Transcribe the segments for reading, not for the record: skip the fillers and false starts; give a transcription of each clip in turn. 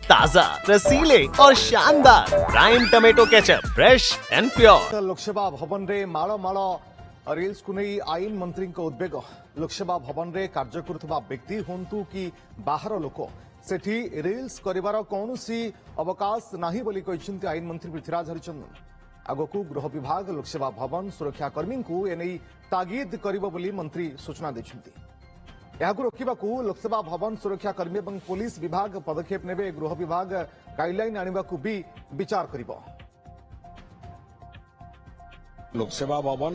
ताजा, रसीले और शानदार prime tomato ketchup, fresh and pure. Lok Sabha भवन रे माଳ ମାଳ ରିଲ୍ସ କୁ ନେଇ ଆଇନ ମନ୍ତ୍ରୀଙ୍କ ଉଦ୍ବେଗ। ଲୋକସଭା ଭବନରେ କାର୍ଯ୍ୟ କରୁଥିବା ବ୍ୟକ୍ତି ହୁଅନ୍ତୁ କି ବାହାର ଲୋକ ସେଠି ରିଲ୍ସ କରିବାର କୌଣସି ଅବକାଶ ନାହିଁ ବୋଲି କହିଛନ୍ତି ଆଇନ ମନ୍ତ୍ରୀ ପୃଥ୍ୱୀରାଜ ହରିଚନ୍ଦନ। ଆଗକୁ ଗୃହ ବିଭାଗ ଲୋକସଭା ଭବନ ସୁରକ୍ଷା କର୍ମୀଙ୍କୁ ଏନେଇ ତାଗିଦ କରିବ ବୋଲି ମନ୍ତ୍ରୀ ସୂଚନା ଦେଇଛନ୍ତି। ଏହାକୁ ରୋକିବାକୁ ଲୋକସଭା ଭବନ ସୁରକ୍ଷା କର୍ମୀ ଏବଂ ପୋଲିସ ବିଭାଗ ପଦକ୍ଷେପ ନେବେ। ଗୃହ ବିଭାଗ ଗାଇଡଲାଇନ ଆଣିବାକୁ ବି ବିଚାର କରିବ। लोकसेवा भवन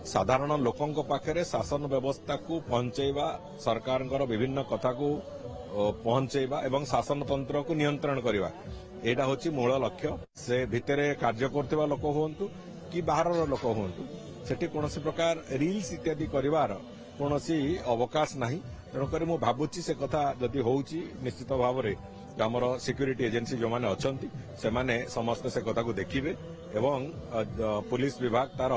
साधारण लोकों पाखे शासन व्यवस्था को पहुंचेबा सरकार विभिन्न कथा को पहुंचेबा एवं शासन तंत्र को नियंत्रण करवा एटा होची मूल लक्ष्य। से भितर कार्य करथिबा लोक हुंतु कि बाहर लोक हुंतु सेठी कोनोसी प्रकार रील्स इत्यादि करिवार कोनोसी अवकाश नाही। तेणुकर मु भाबुची से कथा जदि होउची निश्चित भाव में आमर सिक्यूरीटी एजेंसी जो माने अछंती से माने समस्त से कथा को देखिबे एवं पुलिस विभाग तार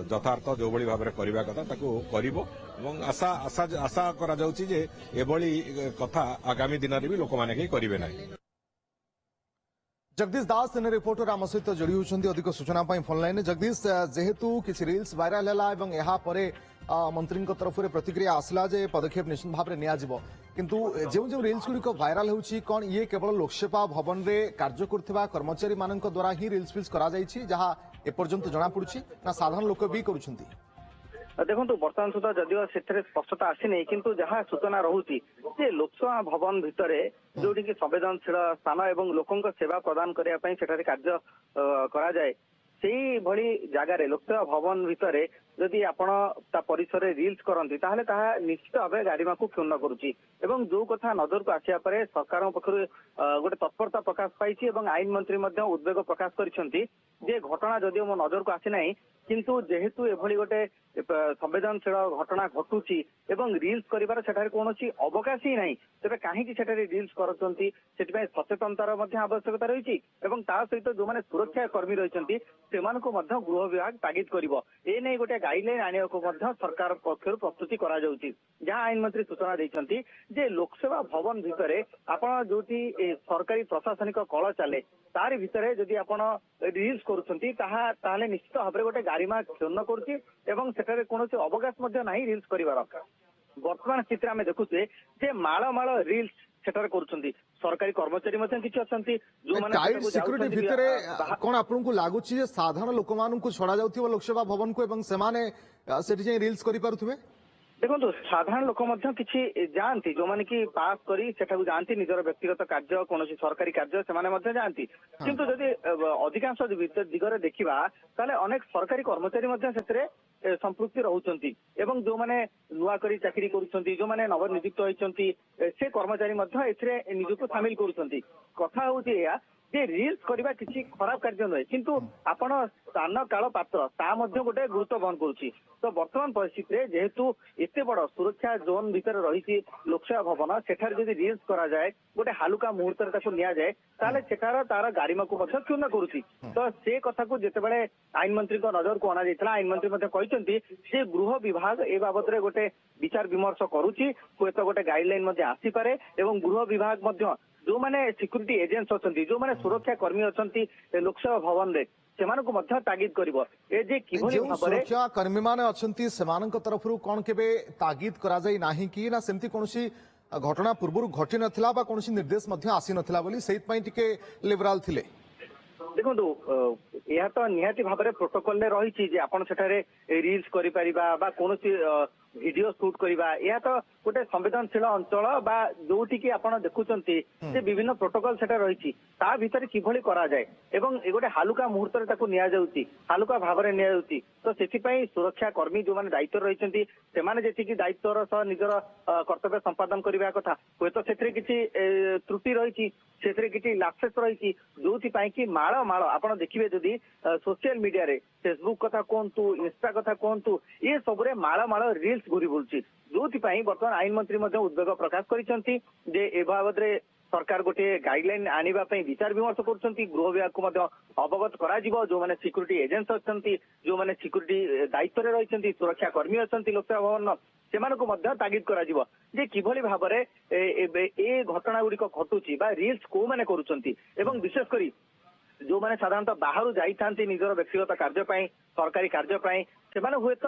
यथार्थ जो भली भाव में करबा कथा ताको करिवो एवं आशा आशा आशा करा जाउची जे एभली कथा आगामी दिन रे भी लोक माने के करिवे नाही। जगदीश दास इन रिपोर्टर आम सहित जोड़ी होती अधिक सूचना फोन लाइन। जगदीश, जेहेतु किसी रील्स वायरल है और यहाँ मंत्री तरफ प्रतिक्रिया आसला जे पदक्षेप निश्चित भाव में नियाजिबो, किंतु जो जो रील्स गुड़िक वायरल होची कौन ये केवल लोकसभा भवन रे कार्य करथिबा कर्मचारी मानक द्वारा ही रील्स फिल्स करा जायछि जहाँ एपर्यंत जना पड़ुछि ना साधारण लोक भी करुछंती? देखो बर्तमान सुधा जदिव से स्पष्टता आसीनी किंतु जहाँ सूचना रहुची जे लोकसभा भवन भितर जोटी की संवेदनशील स्थान एवं लोकों सेवा प्रदान करने कार्य करा जाए सेही भली जगार लोकसभा भवन भितर जदि आपण ता परिसर रील्स करती ताहले ताहा निश्चित भाव गारिमा को क्षुण्ण करुच्ची एवं जो कथा नजर को आसिया परे सरकार पक्षर गोटे तत्परता प्रकाश पाई और आईन मंत्री उद्वेग प्रकाश करिसेंती जे घटना जदिव मो नजर को आसी नाही किंतु जेहेतु एभली गोटे संवेदनशील घटना घटुची एवं रील्स करिवार सेठारे कोनोसी अवकाश ही नाही तेबे काहेकि सेठारे रील्स करछंती सेटिपय सचेतनतार मध्ये आवश्यकता रहिछि एवं ता सहित जो माने सुरक्षा कर्मी रहिसंती सेमानको मध्ये गृह विभाग तागिद करिवो ए नै गोटे गाइडलाइन आनियाको मध्ये सरकार पक्षरु प्रस्तुति करा जाउची। जहाँ आईन मंत्री सूचना दैछंती जे लोकसभा भवन भितरे आपण जोटी सरकारी प्रशासनिक कळ चले तार भितरे जदि आपण रील्स करूछंती ताहाले निश्चित भाबरे गोटे गारिमा क्षुण्ण करूची एवं सेठारे कोनोसी अवकाश मध्ये नाही रील्स करिवार। वर्तमान स्थिति आमे देखुचे जे माळ माळ रील्स सेठारे करूछंती सरकारी कर्मचारी मध्ये किछि अछंती जो माने टाइट सिक्यूरिटी भितरे कोन आपनकु लागुची जे साधारण लोक मानकु छडा जाउथिबो लोकसभा भवन को एवं सेमाने सेठी जे रील्स करि पारुथुबे? देखो साधारण लोक किसी जाती जो मैंने कि पास करी सेठाकु जाती निजर व्यक्तिगत कार्य कौन सरकारी कार्य से जाती किंतु जदि अधिकांश दिगरे देखा ताले अनेक सरकारी कर्मचारी संपृक्ति रहउचंती एवं जो माने नुआ करी चाकरी करूछंती जो माने नवनियुक्त होइचंती से कर्मचारी मध्ये एथिरे निजुक शामिल करूछंती। कथा होउची या जे रील्स करबा किसी खराब कार्य नय किंतु आपण स्थान काल पात्र ता मध्ये गोटे गुरुत्व बहन करुची। तो वर्तमान परिस्थिति रे जेहेतु एते बड़ सुरक्षा जोन भीतर रही लोकसभा भवन सेठार जदि रील्स करा जाए गोटे हालुका मुहूर्त ताको निया जाए ताले सेठार तार गारिमा को मध्ये क्षुण्ण करुची। तो से कथा को जेतेबेले आईन मंत्री को नजर को अना जायतला आईन मंत्री मध्ये कहिसंती जे गृह विभाग ए बाबत रे गोटे विचार विमर्श करुची हुएत गोटे गाइडलाइन मध्ये आसी पारे एवं गृह विभाग मध्ये जो माने सिक्यूरिटी एजेंट्स अछंती जो माने सुरक्षा कर्मी अछंती लोकसभा भवन रे सेमानको मध्ये तागिद करिवो ए जे किभली भाबरे सुरक्षा कर्मी माने अछंती सेमानक तरफरु कोन केबे तागिद करा जाई नाही कि ना सेमती कोनोसी घटना पूर्व घटी नथिला बा कोनोसी निर्देश मध्ये आसी नथिला बोली सेत पई टिके लिबराल थिले? देखो यह तो निहाती भाव में प्रोटोकॉल ने रही जे आपण सेठारे रील्स करि परिबा बा कोनोसी वीडियो शूट करवा यह तो गोटे संवेदनशील अंचल बा जोटी की आपण देखुचंती जे विभिन्न प्रोटोकॉल सेटा रही ता भीतर किभली करा जाए एवं ए गोटे हालुका मुहूर्त रे ताको निया जाउची हालुका भाव में निया जाउची। तो सेति पई सुरक्षा कर्मी जो माने दायित्व रहिसंती सेमाने जेतिकी दायित्वर सह निजर कर्तव्य संपादन करबा कथा होय तो सेथरे किछि त्रुटि रही सेथरे किछि लाप्सेस रही जोथि पई कि माळ माळ आपण देखिबे जदी सोशल मीडिया रे फेसबुक कथा कोंतु इंस्टा कथा कोंतु ये सबरे माळ माळ रील्स घुरी बुलची जोथि पई वर्तमान आईन मंत्री मध्ये उद्वेग प्रकाश करिसंती जे ए बाबत रे सरकार गोटे गाइडलाइन आनिबा पई विचार विमर्श करछंती। गृह विभाग को मध्ये अवगत करा जिवो जो माने सिक्यूरिटी एजेंट्स अछंती जो माने सिक्यूरिटी दायित्व रे रहिसंती सुरक्षा कर्मी अछंती लोकसभा भवन सेमानको मध्ये तागिद करा जिवो ଯେ କିଭଳି ଭାବରେ ଏ ଘଟଣା ଗୁଡିକ ଘଟୁଛି ବା ରିଲ୍ସ କୋଉମାନେ କରୁଛନ୍ତି ଏବଂ ବିଶେଷ କରି ଯୋଉମାନେ ସାଧାରଣତଃ ବାହାରୁ ଯାଇଥାନ୍ତି ନିଜର ବ୍ୟକ୍ତିଗତ କାର୍ଯ୍ୟ ପାଇଁ ସରକାରୀ କାର୍ଯ୍ୟ ପାଇଁ ସେମାନେ ହୁଏତ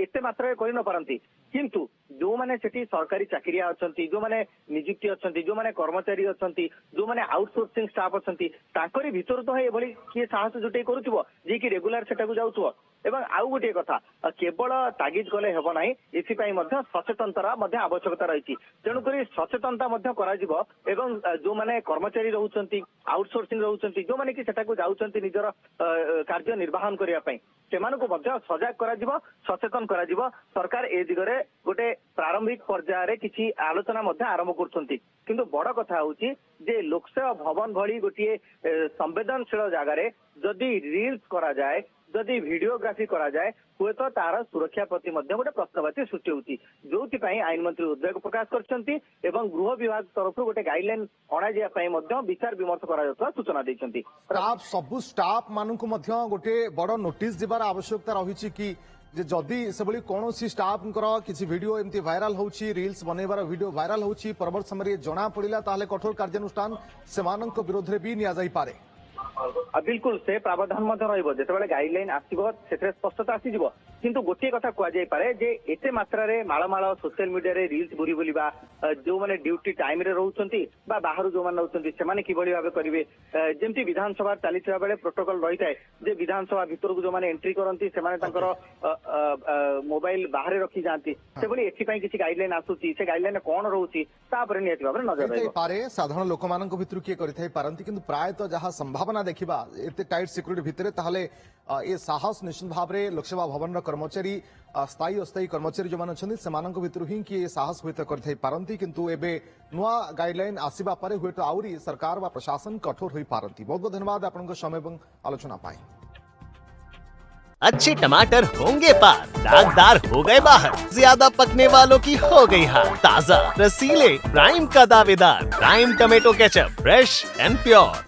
ଏତେ ମାତ୍ରାରେ କରି ନ ପାରନ୍ତି କିନ୍ତୁ ଯୋଉମାନେ ସେଠି ସରକାରୀ ଚାକିରିଆ ଅଛନ୍ତି ଯୋଉମାନେ ନିଯୁକ୍ତି ଅଛନ୍ତି ଯୋଉମାନେ କର୍ମଚାରୀ ଅଛନ୍ତି ଯୋଉମାନେ ଆଉଟସୋର୍ସିଂ ଷ୍ଟାଫ୍ ଅଛନ୍ତି ତାଙ୍କରି ଭିତରୁ ତ ଏଭଳି କିଏ ସାହସ ଜୁଟେଇ କରୁଥିବ ଯିଏକି ରେଗୁଲାର ସେଟାକୁ ଯାଉଥିବ ଏବଂ ଆଉ ଗୋଟିଏ କଥା କେବଳ ତାଗିଦ କଲେ ହେବ ନାହିଁ ଏଥିପାଇଁ ମଧ୍ୟ ସଚେତନତାର ମଧ୍ୟ ଆବଶ୍ୟକତା ରହିଛି ତେଣୁକରି ସଚେତନତା ମଧ୍ୟ କରାଯିବ ଏବଂ ଯୋଉମାନେ କର୍ମଚାରୀ ରହୁଛନ୍ତି ଆଉଟସୋର୍ସିଂ ରହୁଛନ୍ତି ଯୋଉମାନେ କି ସେଟାକୁ ଯାଉଛନ୍ତି ନିଜର କାର୍ଯ୍ୟ ନିର୍ବାହନ କରିବା ପାଇଁ ସେମାନଙ୍କୁ ମଧ୍ୟ ସଜାଗ କରାଯିବ ସଚେତନ କରାଯିବ ସରକାର ଏ ଦିଗରେ ଗୋଟେ ପ୍ରାରମ୍ଭିକ ପର୍ଯ୍ୟାୟରେ କିଛି ଆଲୋଚନା ମଧ୍ୟ ଆରମ୍ଭ କରୁଛନ୍ତି କିନ୍ତୁ ବଡ କଥା ହଉଛି ଯେ ଲୋକସେବା ଭବନ ଭଳି ଗୋଟିଏ ସମ୍ବେଦନଶୀଳ ଜାଗାରେ ଯଦି ରିଲ୍ସ କରାଯାଏ ଯଦି ଭିଡିଓଗ୍ରାଫି କରାଯାଏ ହୁଏତ ତାର ସୁରକ୍ଷା ପ୍ରତି ମଧ୍ୟ ଗୋଟେ ପ୍ରଶ୍ନବାଚୀ ସୃଷ୍ଟି ହେଉଛି ଯୋଉଥିପାଇଁ ଆଇନ ମନ୍ତ୍ରୀ ଉଦ୍ବେଗ ପ୍ରକାଶ କରିଛନ୍ତି ଏବଂ ଗୃହ ବିଭାଗ ତରଫରୁ ଗୋଟେ ଗାଇଡଲାଇନ ଅଣାଯିବା ପାଇଁ ମଧ୍ୟ ବିଚାର ବିମର୍ଶ କରାଯାଉଥିବା ସୂଚନା ଦେଇଛନ୍ତି ସବୁ ଷ୍ଟାଫ୍ ମାନଙ୍କୁ ମଧ୍ୟ ଗୋଟେ ବଡ ନୋଟିସ ଯିବାର ଆବଶ୍ୟକତା ରହିଛି କି ଯେ ଯଦି ସେଭଳି କୌଣସି ଷ୍ଟାଫଙ୍କର କିଛି ଭିଡିଓ ଏମିତି ଭାଇରାଲ ହେଉଛି ରିଲ୍ସ ବନେଇବାର ଭିଡିଓ ଭାଇରାଲ ହେଉଛି ପରବର୍ତ୍ତୀ ସମୟରେ ଜଣା ପଡିଲା ତାହେଲେ କଠୋର କାର୍ଯ୍ୟାନୁଷ୍ଠାନ ସେମାନଙ୍କ ବିରୋଧରେ ବି ନିଆଯାଇପାରେ ବିଲକୁଲ ସେ ପ୍ରାବଧାନ ମଧ୍ୟ ରହିବ ଯେତେବେଳେ ଗାଇଡଲାଇନ ଆସିବ ସେଥିରେ ସ୍ପଷ୍ଟତା ଆସିଯିବ କିନ୍ତୁ ଗୋଟିଏ କଥା କୁହାଯାଇପାରେ ଯେ ଏତେ ମାତ୍ରାରେ ମାଳମାଳ ସୋସିଆଲ ମିଡିଆରେ ରିଲ୍ସ ବୁଲି ବୁଲିବା ଯୋଉମାନେ ଡ୍ୟୁଟି ଟାଇମରେ ରହୁଛନ୍ତି ବା ବାହାରୁ ଯୋଉମାନେ ରହୁଛନ୍ତି ସେମାନେ କିଭଳି ଭାବେ କରିବେ ଯେମିତି ବିଧାନସଭା ଚାଲିଥିବା ବେଳେ ପ୍ରୋଟୋକଲ ରହିଥାଏ ଯେ ବିଧାନସଭା ଭିତରକୁ ଯୋଉମାନେ ଏଣ୍ଟ୍ରି କରନ୍ତି ସେମାନେ ତାଙ୍କର ମୋବାଇଲ ବାହାରେ ରଖି ଯାଆନ୍ତି ସେଭଳି ଏଥିପାଇଁ କିଛି ଗାଇଡଲାଇନ ଆସୁଛି ସେ ଗାଇଡଲାଇନ କଣ ରହୁଛି ତାପରେ ନିହାତି ଭାବରେ ନଜର ରହିବ ପାରେ ସାଧାରଣ ଲୋକମାନଙ୍କ ଭିତରୁ କିଏ କରିଥାଇ ପାରନ୍ତି କିନ୍ତୁ ପ୍ରାୟତଃ ଯାହା ସମ୍ଭାବନା ଦେଖିବା ଏତେ ଟାଇଟ୍ ସିକ୍ୟୁରିଟି ଭିତରେ ତାହେଲେ ଏ ସାହସ ନିଶ୍ଚିତ ଭାବରେ ଲୋକସେବା ଭବନର କର୍ମଚାରୀ ସ୍ଥାୟୀ ଅସ୍ଥାୟୀ କର୍ମଚାରୀ ଯୋଉମାନେ ଅଛନ୍ତି ସେମାନଙ୍କ ଭିତରୁ ହିଁ କିଏ ସାହସ ହୁଏତ କରିଥାଇ ପାରନ୍ତି କିନ୍ତୁ ଏବେ ନୂଆ ଗାଇଡଲାଇନ ଆସିବା ପରେ ହୁଏତ ଆହୁରି ସରକାର ବା ପ୍ରଶାସନ କଠୋର ହୋଇପାରନ୍ତି ବହୁତ ବହୁତ ଧନ୍ୟବାଦ ଆପଣଙ୍କ ସମୟ ଏବଂ ଆଲୋଚନା ପାଇଁ अच्छे टमाटर होंगे पार दागदार हो गए बाहर ज्यादा पकने वालों की हो गई हार ताजा रसीले प्राइम का दावेदार prime tomato ketchup fresh and pure